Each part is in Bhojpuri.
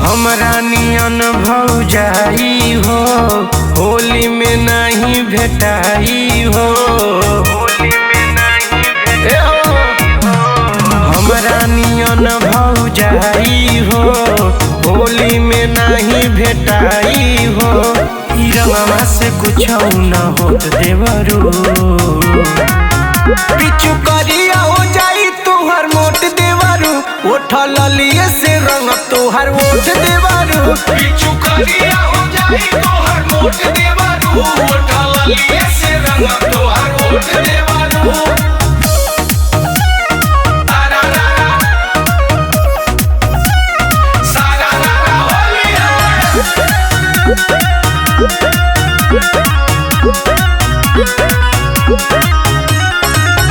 हमरा नियन भौजाई हो होली में नहीं भेटाई हो। हमरा नियन भौजाई हो होली में नहीं भेटाई हो। ई रंगवा से कुछ न होत देवरू, पिछु करिया हो जाई तुहर मोट देवरू। उठल लिए से रंग तुहर वोट देवरू, पिछु करिया हो जाई तोहर मोट देवरू। उठल लिए से रंग तोहर वोट देवरू।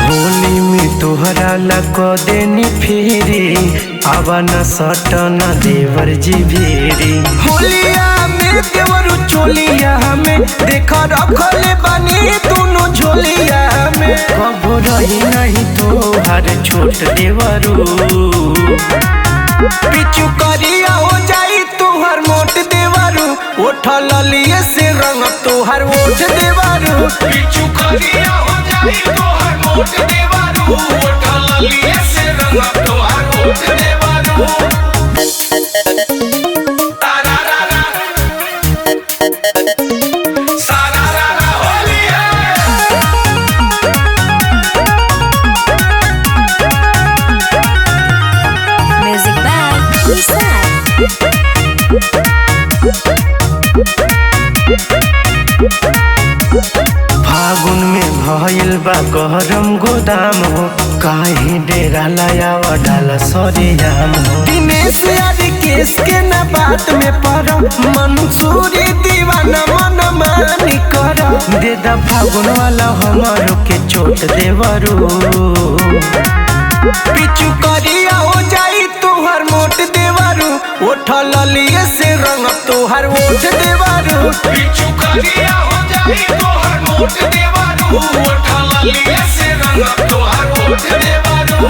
होली में तोहरा लग देनी फेरी आवा न सट न देवर जी भेरी। होलिया में देवरू चोलिया में देख रखले बानी दोनों झोलिया में। कबो रही नहीं तोहर छोट देवरू, पिछु करिया हो जाई तुहर मोट देवरू। उठल लिए से रंग तुहर वोट देवरू, पिछु करिया हो जाई तोहर मोट देवरू। उठल लिए से रंग तोहर वोट देवरू। Music by Lisa. फागुन में भइल बा गरम गोदाम हो, काहे डेरा लाया डाल सरियाम हो। दिनेश यारी केस के न बात में पड़, मंसूरी दीवाना मन मानी कर। दे दा फागुन वाला हमारो के चोट देवरू, पिछु करिया हो जाई तुहर मोट देवरू। उठल लिए से रंग तुहर वोट देवरू, पिछु करिया हो जाई तोहर मोट देवरू। उठल लिए से रंग तोहर वोट देवरू।